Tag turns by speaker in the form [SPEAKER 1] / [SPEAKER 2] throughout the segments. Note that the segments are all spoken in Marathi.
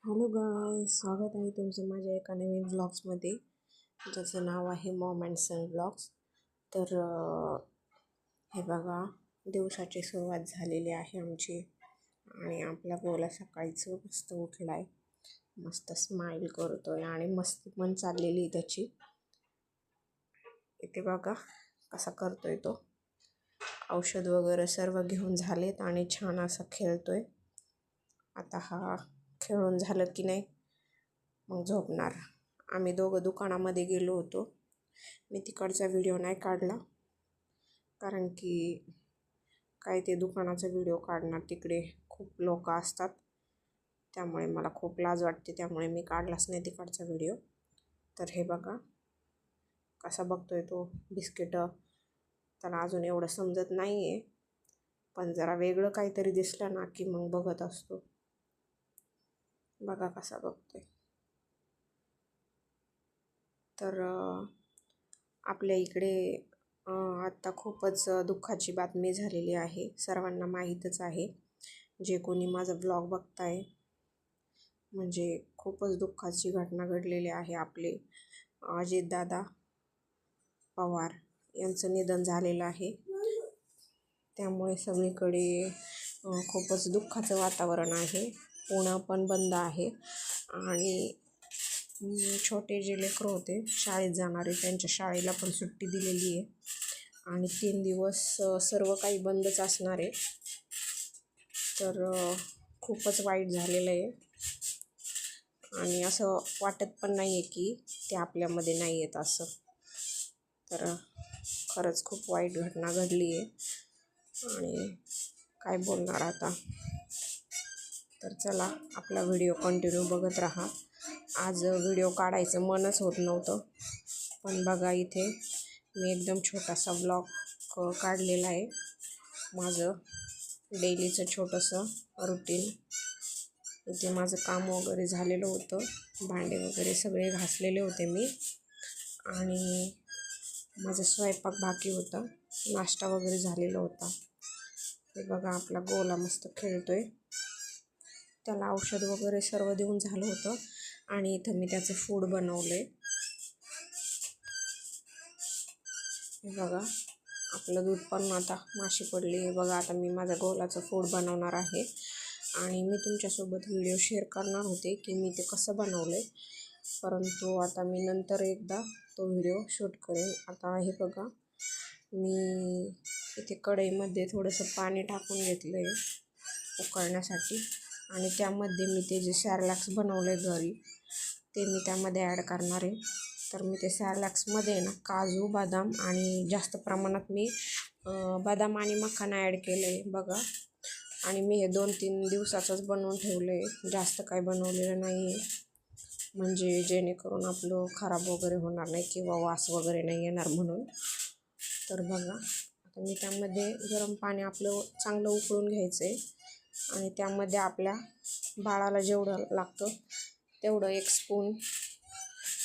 [SPEAKER 1] हॅलो गाईज, स्वागत आहे तुमचं माझ्या एका नवीन ब्लॉग्समध्ये ज्याचं नाव आहे मॉम अँड सन ब्लॉग्स. तर हे बघा, दिवसाची सुरुवात झालेली आहे आमची आणि आपला गोला सकाळीचं मस्त उठला आहे, मस्त स्माईल करतो आहे आणि मस्ती पण चाललेली त्याची. इथे बघा कसा करतो आहे तो. औषध वगैरे सर्व घेऊन झालेत आणि छान असा खेळतो आहे. आता हा खेळून झालं की नाही मग झोपणार. आम्ही दोघं दुकानामध्ये गेलो होतो. मी तिकडचा व्हिडिओ नाही काढला कारण की काय ते दुकानाचा व्हिडिओ काढणार तिकडे खूप लोक असतात, त्यामुळे मला खूप लाज वाटते, त्यामुळे मी काढलाच नाही तिकडचा व्हिडिओ. तर हे बघा कसा बघतोय तो बिस्किट. त्याला अजून एवढं समजत नाही आहे, पण जरा वेगळं काहीतरी दिसलं ना की मग बघत असतो. बघा कसा बघतोय. तर आपल्या इकडे आत्ता खूपच दुःखाची बातमी झालेली आहे, सर्वांना माहीतच आहे. जे कोणी माझा ब्लॉग बघताय म्हणजे खूपच दुःखाची घटना घडलेली आहे. आपले अजितदादा पवार यांचं निधन झालेलं आहे. त्यामुळे सगळीकडे खूपच दुःखाचं वातावरण आहे. पुणं पण बंद आहे आणि छोटे जे लेकरं होते शाळेत जाणारे त्यांच्या शाळेला पण सुट्टी दिलेली आहे आणि 3 दिवस सर्व काही बंदच असणार आहे. तर खूपच वाईट झालेलं आहे आणि असं वाटत पण नाही आहे की ते आपल्यामध्ये नाही आहेत असं. तर खरंच खूप वाईट घटना घडली आहे आणि काय बोलणार आता. तर चला आपला व्हिडिओ कंटिन्यू बघत राहा. आज व्हिडिओ काढायचं मनच होत नव्हतं, पण बघा इथे मी एकदम छोटासा ब्लॉग काढलेला आहे. माझं डेलीचं छोटंसं रुटीन. इथे माझं काम वगैरे झालेलं होतं, भांडे वगैरे सगळे घासलेले होते मी आणि माझा स्वयंपाक बाकी होता, नाश्ता वगैरे झालेला होता. हे बघा आपला गोला मस्त खेळतोय. त्याला औषध वगैरे सर्व देऊन झालं होतं आणि इथं मी त्याचं फूड बनवलं आहे. हे बघा आपलं दूध पण आता माशी पडली. हे बघा आता मी माझ्या गोलाचं फूड बनवणार आहे आणि मी तुमच्यासोबत व्हिडिओ शेअर करणार होते की मी ते कसं बनवलं आहे, परंतु आता मी नंतर एकदा तो व्हिडिओ शूट करेन. आता हे बघा मी इथे कढईमध्ये थोडंसं पाणी टाकून घेतलं आहे उकळण्यासाठी आणि त्यामध्ये मी ते जे सॅरलॅक्स बनवलं आहे घरी ते मी त्यामध्ये ॲड करणार आहे. तर मी ते सॅरलॅक्समध्ये ना काजू, बदाम आणि जास्त प्रमाणात मी बदाम आणि मखाना ॲड केलं आहे बघा. आणि मी हे 2-3 दिवसाचंच बनवून ठेवलं आहे, जास्त काही बनवलेलं नाही आहे, म्हणजे जेणेकरून आपलं खराब वगैरे होणार नाही किंवा वास वगैरे नाही येणार म्हणून. तर बघा आता मी त्यामध्ये गरम पाणी आपलं चांगलं उकळून घ्यायचं आहे आणि त्यामध्ये आपल्या बाळाला जेवढं लागतं तेवढं 1 स्पून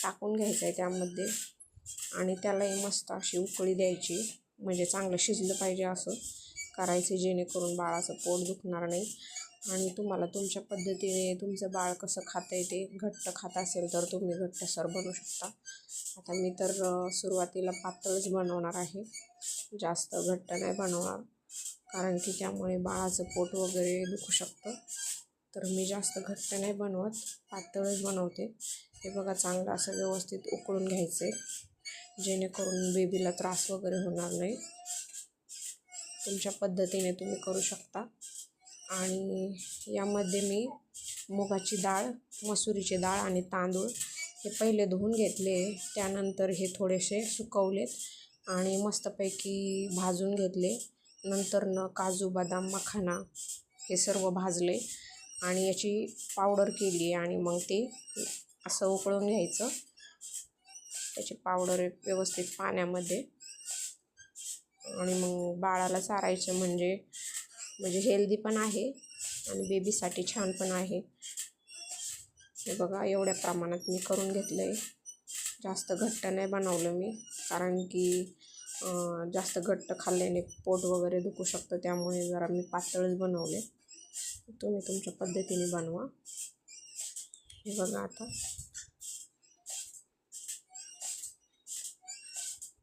[SPEAKER 1] टाकून घ्यायचं आहे त्यामध्ये आणि त्यालाही मस्त अशी उकळी द्यायची, म्हणजे चांगलं शिजलं पाहिजे असं करायचं, जेणेकरून बाळाचं पोट दुखणार नाही. आणि तुम्हाला तुमच्या पद्धतीने तुमचं बाळ कसं खातं आहे, ते घट्ट खात असेल तर तुम्ही घट्टसर बनवू शकता. आता मी तर सुरुवातीला पातळच बनवणार आहे, जास्त घट्ट नाही बनवणार कारण की त्यामुळे बाळाचं पोट वगैरे दुखू शकतं. तर मी जास्त घट्ट नाही बनवत, पातळच बनवते. हे बघा चांगलं असं व्यवस्थित उकळून घ्यायचं आहे, जेणेकरून बेबीला त्रास वगैरे होणार नाही. तुमच्या पद्धतीने तुम्ही करू शकता. आणि यामध्ये मी मुगाची डाळ, मसुरीची डाळ आणि तांदूळ हे पहिले धुवून घेतले, त्यानंतर हे थोडेसे सुकवलेत आणि मस्तपैकी भाजून घेतले. नंतर काजू, बदाम, मखाना हे सर्व भाजले आणि याची पावडर केली आणि मग ते असं उकळून घ्यायचं. त्याची पावडर व्यवस्थित पाण्यामध्ये आणि मग बाळाला चारायचं, म्हणजे हेल्दी पण आहे आणि बेबीसाठी छान पण आहे. हे बघा एवढ्या प्रमाणात मी करून घेतलं आहे, जास्त घट्ट नाही बनवलं मी कारण की जास्त घट्ट खाल्ल्याने पोट वगैरे दुखू शकतं, त्यामुळे जरा मी पातळच बनवले. तुम्ही तुमच्या पद्धतीने बनवा. हे बघा आता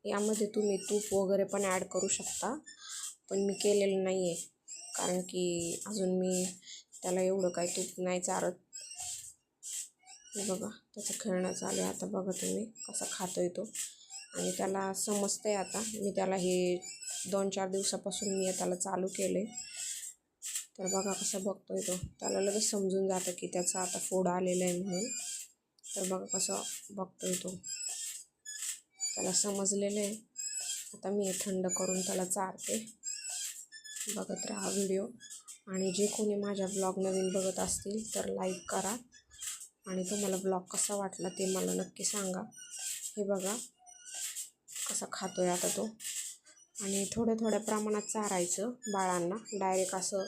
[SPEAKER 1] यामध्ये तुम्ही तूप वगैरे पण ॲड करू शकता, पण मी केलेलं नाही आहे कारण की अजून मी त्याला एवढं काही तूप नाही चारत. हे बघा त्याचं खेळणं चालू आहे. आता बघा तुम्ही कसा खातोय तो, आणि त्याला समजतंय आता. मी त्याला हे 2-4 दिवसापासून मी त्याला चालू केलं आहे, तर बघा कसं बघतोय तो. त्याला लगेच समजून जातं की त्याचा आता फोड आलेला आहे म्हणून. तर बघा कसं बघतोय तो, त्याला समजलेलं आहे. आता मी हे थंड करून त्याला चारते. बघत राहा व्हिडिओ, आणि जे कोणी माझ्या ब्लॉग नवीन बघत असतील तर लाईक करा, आणि तुम्हाला ब्लॉग कसा वाटला ते मला नक्की सांगा. हे बघा कसा खातोय आता तो, आणि थोड्या प्रमाणात चारायचं बाळांना, डायरेक्ट असं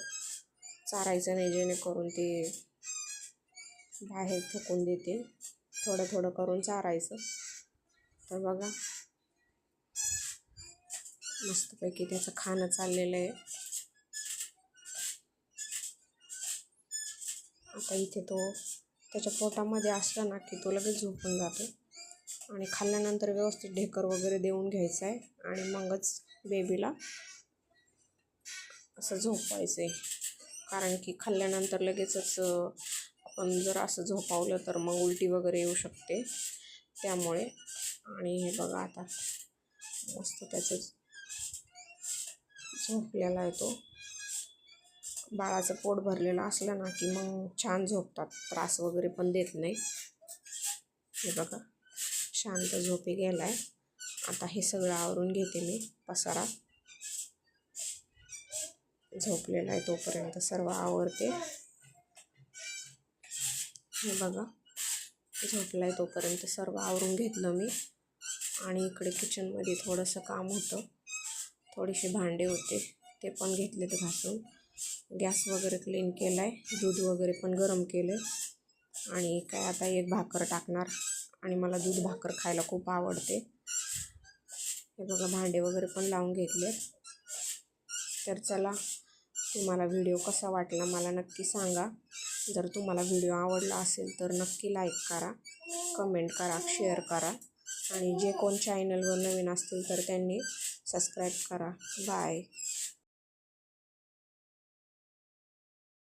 [SPEAKER 1] चारायचं नाही जेणेकरून ते बाहेर फेकून देतील. थोडं करून चारायचं. तर बघा मस्तपैकी त्याचं खाणं चाललेलं आहे. आता इथे तो त्याच्या पोटामध्ये असला ना की तो लगेच झोपून जातो, आणि खाल्ल्यानंतर व्यवस्थित ढेकर वगैरे देऊन घ्यायचं आहे, आणि मगच बेबीला असं झोपवायचं आहे. कारण की खाल्ल्यानंतर लगेचच आपण जर असं झोपावलं तर मग उलटी वगैरे येऊ शकते त्यामुळे. आणि हे बघा आता मस्त त्याचं झोपलेला आहे तो. बाळाचं पोट भरलेलं असलं ना की मग छान झोपतात, त्रास वगैरे पण देत नाही. हे बघा शांत झोपी गेला आहे. आता हे सगळं आवरून घेते मी, पसारा झोपलेला आहे तोपर्यंत सर्व आवरते. हे बघा झोपला आहे तोपर्यंत सर्व आवरून घेतलं मी, आणि इकडे किचनमध्ये थोडंसं काम होतं, थोडेसे भांडे होते ते पण घेतले ते घासून. गॅस वगैरे क्लीन केला आहे, दूध वगैरे पण गरम केलं आहे, आणि काय आता एक भाकर टाकणार, आणि मला दूध भाकर खायला खूप आवडते. हे बघा भांडे वगैरे पण लावून घेतले. तर चला, तुम्हाला व्हिडिओ कसा वाटला मला नक्की सांगा. जर तुम्हाला व्हिडिओ आवडला असेल तर नक्की लाईक करा, कमेंट करा, शेअर करा, आणि जे कोण चॅनलवर नवीन असतील तर त्यांनी सबस्क्राईब करा. बाय.